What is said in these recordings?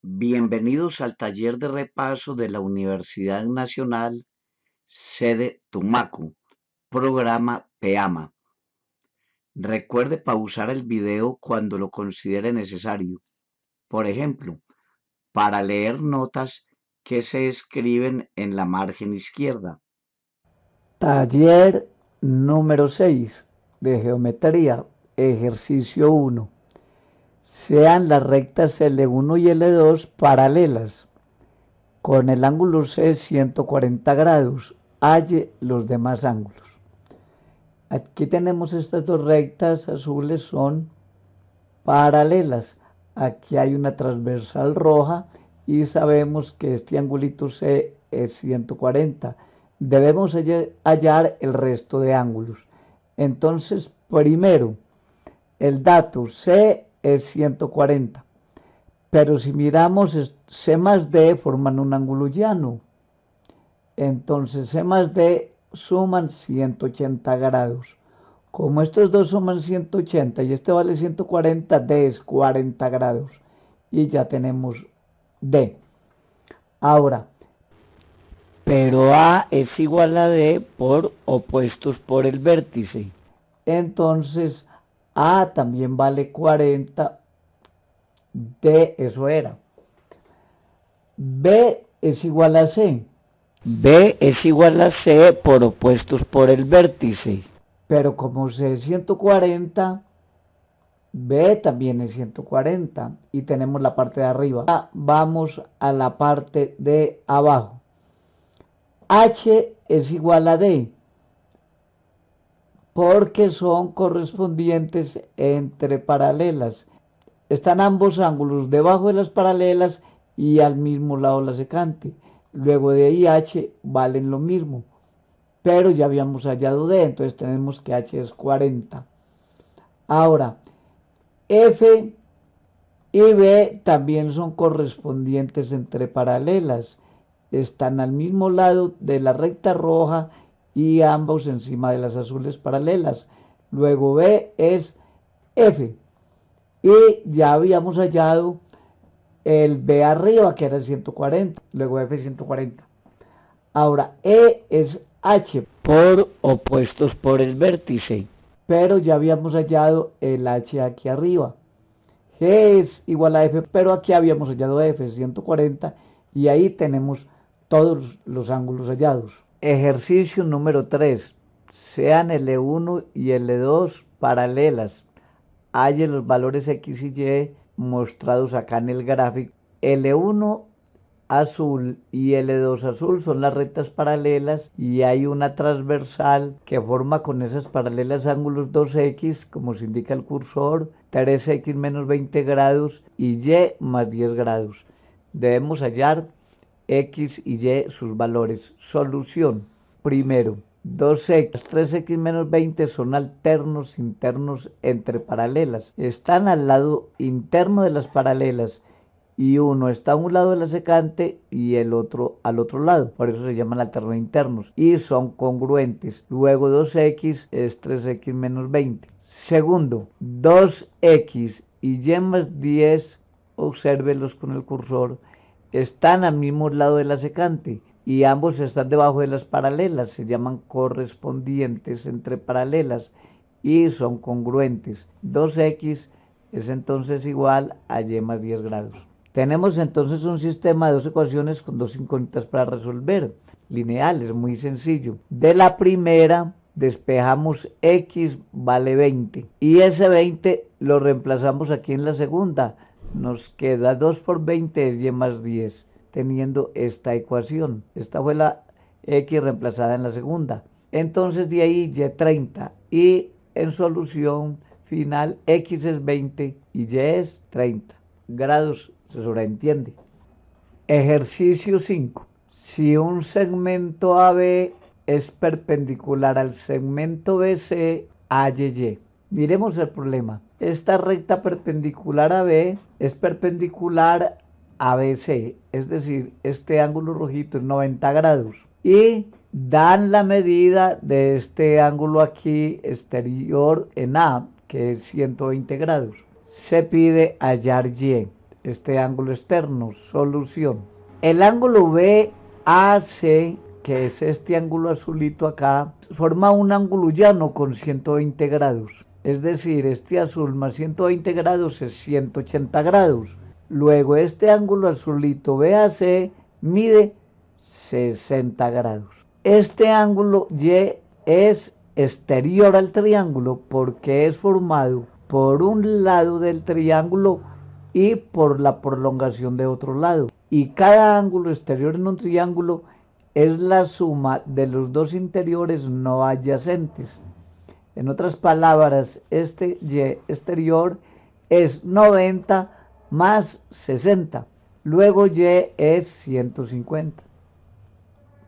Bienvenidos al taller de repaso de la Universidad Nacional, sede Tumaco, programa PEAMA. Recuerde pausar el video cuando lo considere necesario. Por ejemplo, para leer notas que se escriben en la margen izquierda. Taller número 6 de geometría, ejercicio 1. Sean las rectas L1 y L2 paralelas, con el ángulo C 140 grados. Halle los demás ángulos. Aquí tenemos estas dos rectas azules, son paralelas. Aquí hay una transversal roja y sabemos que este angulito C es 140. Debemos hallar el resto de ángulos. Entonces, primero, el dato C es 140. Pero si miramos, C más D forman un ángulo llano. Entonces, C más D suman 180 grados. Como estos dos suman 180 y este vale 140, D es 40 grados. Y ya tenemos D. Ahora, pero A es igual a D por opuestos por el vértice. entonces A también vale 40, D eso era. B es igual a C. B es igual a C por opuestos por el vértice. Pero como C es 140, B también es 140 y tenemos la parte de arriba. Vamos a la parte de abajo. H es igual a D porque son correspondientes entre paralelas. Están ambos ángulos debajo de las paralelas y al mismo lado la secante. Luego D y H valen lo mismo, pero ya habíamos hallado D, entonces tenemos que H es 40. Ahora, F y B también son correspondientes entre paralelas. Están al mismo lado de la recta roja y ambos encima de las azules paralelas. Luego B es F. Y ya habíamos hallado el B arriba, que era 140. Luego F 140. Ahora E es H. Por opuestos por el vértice. Pero ya habíamos hallado el H aquí arriba. G es igual a F, pero aquí habíamos hallado F, 140, y ahí tenemos todos los ángulos hallados. Ejercicio número 3. Sean L1 y L2 paralelas. Halle los valores X y Y mostrados acá en el gráfico. L1 azul y L2 azul son las rectas paralelas y hay una transversal que forma con esas paralelas ángulos 2X, como se indica el cursor, 3X menos 20 grados y Y más 10 grados. Debemos hallar X y Y sus valores. Solución. Primero, 2X, 3X menos 20 son alternos internos entre paralelas. Están al lado interno de las paralelas y uno está a un lado de la secante y el otro al otro lado. Por eso se llaman alternos internos y son congruentes. Luego 2X es 3X menos 20. Segundo, 2X y Y más 10, obsérvelos con el cursor, están al mismo lado de la secante y ambos están debajo de las paralelas. Se llaman correspondientes entre paralelas y son congruentes. 2X es entonces igual a Y más 10 grados. Tenemos entonces un sistema de dos ecuaciones con dos incógnitas para resolver. Lineales, muy sencillo. De la primera despejamos X vale 20 y ese 20 lo reemplazamos aquí en la segunda. Nos queda 2 por 20 es Y más 10, teniendo esta ecuación. Esta fue la X reemplazada en la segunda. Entonces de ahí Y 30 y en solución final X es 20 y Y es 30 grados. Se sobreentiende. Ejercicio 5. Si un segmento AB es perpendicular al segmento BC, halle Y. Miremos el problema. Esta recta perpendicular a B es perpendicular a BC, es decir, este ángulo rojito es 90 grados. Y dan la medida de este ángulo aquí exterior en A, que es 120 grados. Se pide hallar Y. este ángulo externo. Solución. El ángulo BAC, que es este ángulo azulito acá, forma un ángulo llano con 120 grados. Es decir, este azul más 120 grados es 180 grados. Luego este ángulo azulito BAC mide 60 grados. Este ángulo Y es exterior al triángulo porque es formado por un lado del triángulo y por la prolongación de otro lado. Y cada ángulo exterior en un triángulo es la suma de los dos interiores no adyacentes. En otras palabras, este Y exterior es 90 más 60. Luego Y es 150.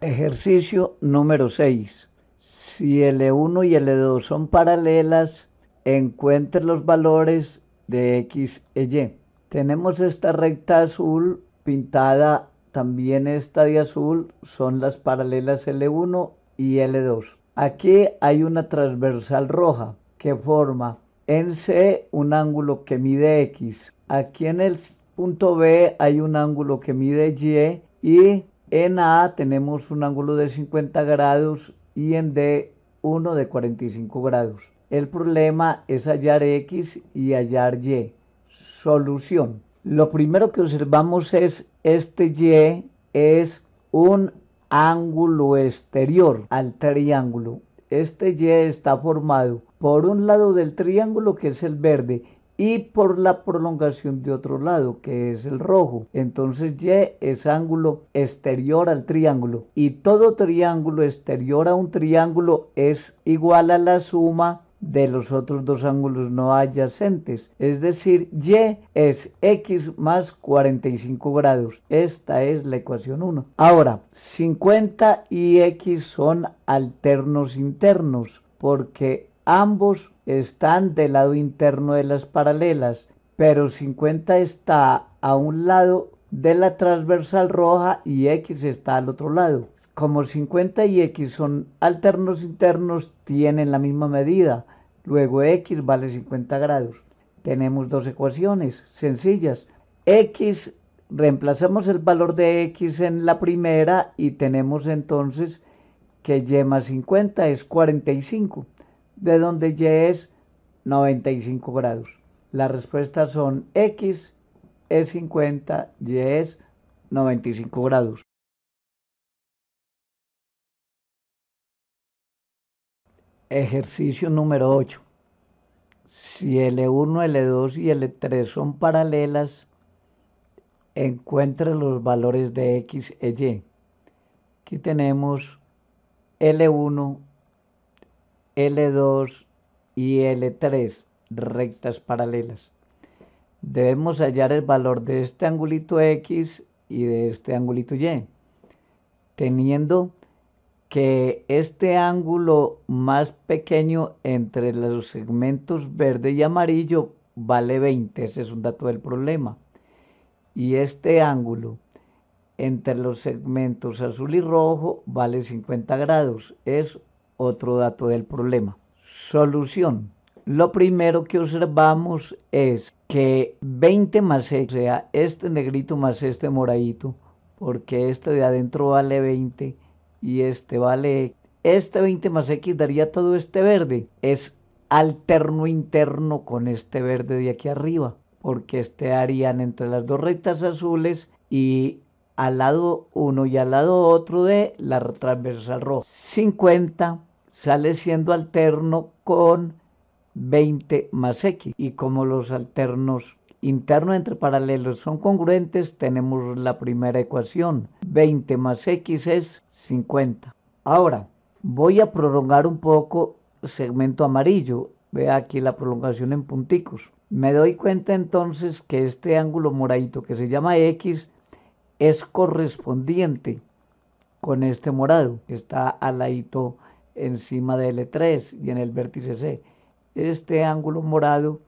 Ejercicio número 6. Si L1 y L2 son paralelas, encuentre los valores de X e Y. Tenemos esta recta azul pintada, también esta de azul, son las paralelas L1 y L2. Aquí hay una transversal roja que forma en C un ángulo que mide X. Aquí en el punto B hay un ángulo que mide Y en A tenemos un ángulo de 50 grados y en D uno de 45 grados. El problema es hallar X y hallar Y. Solución. Lo primero que observamos es este Y es un ángulo exterior al triángulo. Este Y está formado por un lado del triángulo, que es el verde, y por la prolongación de otro lado, que es el rojo. Entonces Y es ángulo exterior al triángulo, y todo triángulo exterior a un triángulo es igual a la suma de los otros dos ángulos no adyacentes, es decir, Y es X más 45 grados. Esta es la ecuación 1. Ahora, 50 y X son alternos internos, porque ambos están del lado interno de las paralelas, pero 50 está a un lado de la transversal roja y X está al otro lado. Como 50 y X son alternos internos, tienen la misma medida. Luego X vale 50 grados. Tenemos dos ecuaciones sencillas. X, reemplazamos el valor de X en la primera y tenemos entonces que Y más 50 es 45, de donde Y es 95 grados. Las respuestas son X es 50, Y es 95 grados. Ejercicio número 8. Si L1, L2 y L3 son paralelas, encuentre los valores de X e Y. Aquí tenemos L1, L2 y L3, rectas paralelas. Debemos hallar el valor de este angulito X y de este angulito Y, teniendo que este ángulo más pequeño entre los segmentos verde y amarillo vale 20, ese es un dato del problema, y este ángulo entre los segmentos azul y rojo vale 50 grados, es otro dato del problema. Solución. Lo primero que observamos es que 20 más X, o sea, este negrito más este moradito, porque este de adentro vale 20 y este vale, este 20 más X daría todo este verde. Es alterno interno con este verde de aquí arriba, porque este harían entre las dos rectas azules y al lado uno y al lado otro de la transversal roja. 50 sale siendo alterno con 20 más X, y como los alternos internos entre paralelos son congruentes, tenemos la primera ecuación. 20 más X es 50. Ahora, voy a prolongar un poco el segmento amarillo. Vea aquí la prolongación en punticos. Me doy cuenta entonces que este ángulo moradito que se llama X es correspondiente con este morado, que está al ladito encima de L3 y en el vértice C. Este ángulo morado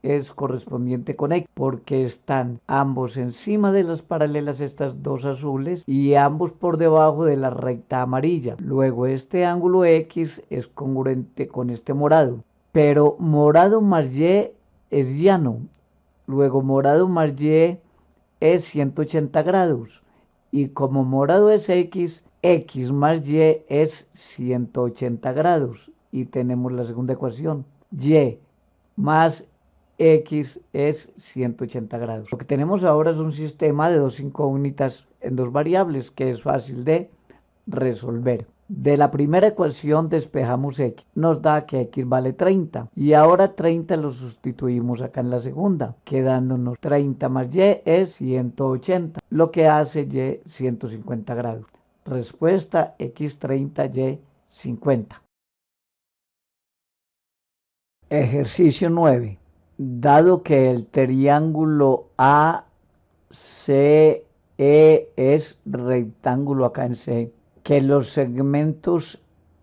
es correspondiente con X, porque están ambos encima de las paralelas, estas dos azules, y ambos por debajo de la recta amarilla. Luego este ángulo X es congruente con este morado, pero morado más Y es llano. Luego morado más Y es 180 grados. Y como morado es X, X más Y es 180 grados. Y tenemos la segunda ecuación. Y más X es 180 grados. Lo que tenemos ahora es un sistema de dos incógnitas en dos variables que es fácil de resolver. De la primera ecuación despejamos X, nos da que X vale 30 y ahora 30 lo sustituimos acá en la segunda, quedándonos 30 más Y es 180, lo que hace Y 150 grados. Respuesta X 30, Y 50. Ejercicio 9. Dado que el triángulo ACE es rectángulo acá en C, que los segmentos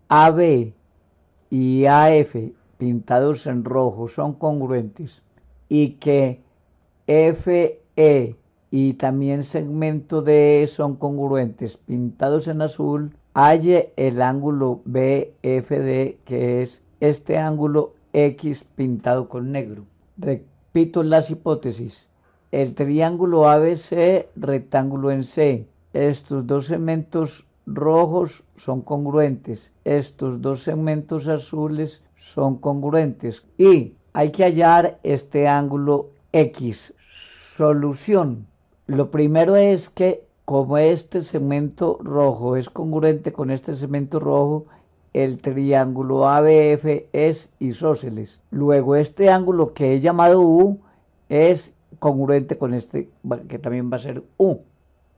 AB y AF pintados en rojo son congruentes y que FE y también segmento DE son congruentes pintados en azul, halle el ángulo BFD, que es este ángulo X pintado con negro. Repito las hipótesis. El triángulo ABC, rectángulo en C. Estos dos segmentos rojos son congruentes. Estos dos segmentos azules son congruentes. Y hay que hallar este ángulo X. Solución. Lo primero es que como este segmento rojo es congruente con este segmento rojo, el triángulo ABF es isósceles. Luego este ángulo que he llamado U es congruente con este, que también va a ser U.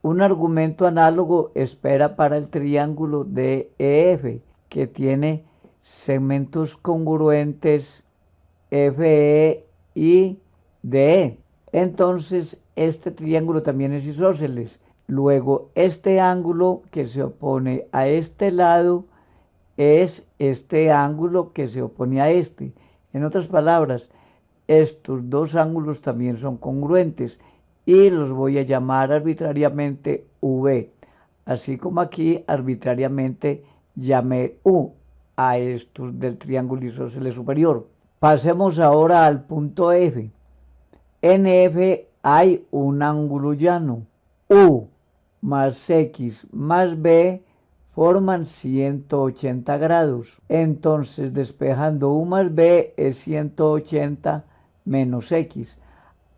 Un argumento análogo espera para el triángulo DEF, que tiene segmentos congruentes FE y DE. Entonces este triángulo también es isósceles. Luego este ángulo que se opone a este lado es este ángulo que se opone a este. En otras palabras, estos dos ángulos también son congruentes y los voy a llamar arbitrariamente V, así como aquí arbitrariamente llamé U a estos del triángulo isósceles superior. Pasemos ahora al punto F. En F hay un ángulo llano. U más X más B forman 180 grados. Entonces, despejando U más B es 180 menos X.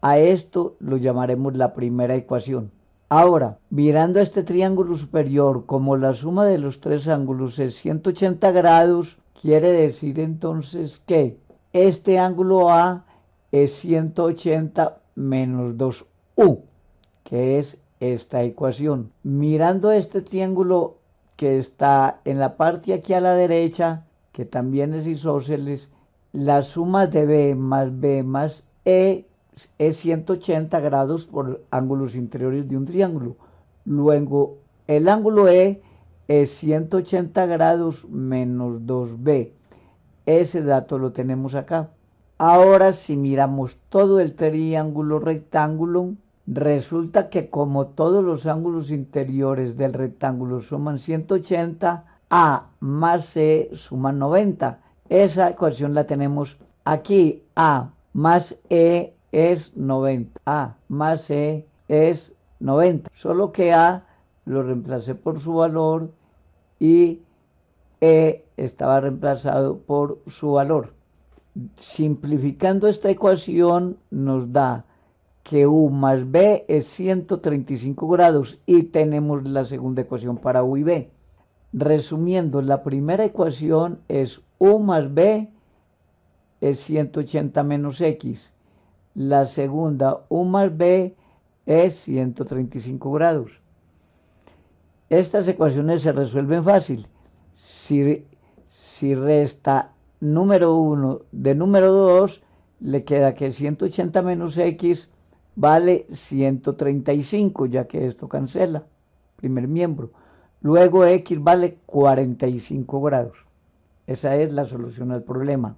A esto lo llamaremos la primera ecuación. Ahora, mirando a este triángulo superior, como la suma de los tres ángulos es 180 grados, quiere decir entonces que este ángulo A es 180 menos 2U, que es esta ecuación. Mirando este triángulo que está en la parte aquí a la derecha, que también es isósceles, la suma de B más E es 180 grados por ángulos interiores de un triángulo. Luego, el ángulo E es 180 grados menos 2B. Ese dato lo tenemos acá. Ahora, si miramos todo el triángulo rectángulo, resulta que como todos los ángulos interiores del rectángulo suman 180, A más C suman 90. Esa ecuación la tenemos aquí. A más E es 90. A más E es 90. Solo que A lo reemplacé por su valor y E estaba reemplazado por su valor. Simplificando esta ecuación nos da que U más B es 135 grados y tenemos la segunda ecuación para U y B. Resumiendo, la primera ecuación es U más B es 180 menos X. La segunda, U más B es 135 grados. Estas ecuaciones se resuelven fácil. Si resta número 1 de número 2, le queda que 180 menos X vale 135, ya que esto cancela, primer miembro. Luego X vale 45 grados. Esa es la solución al problema.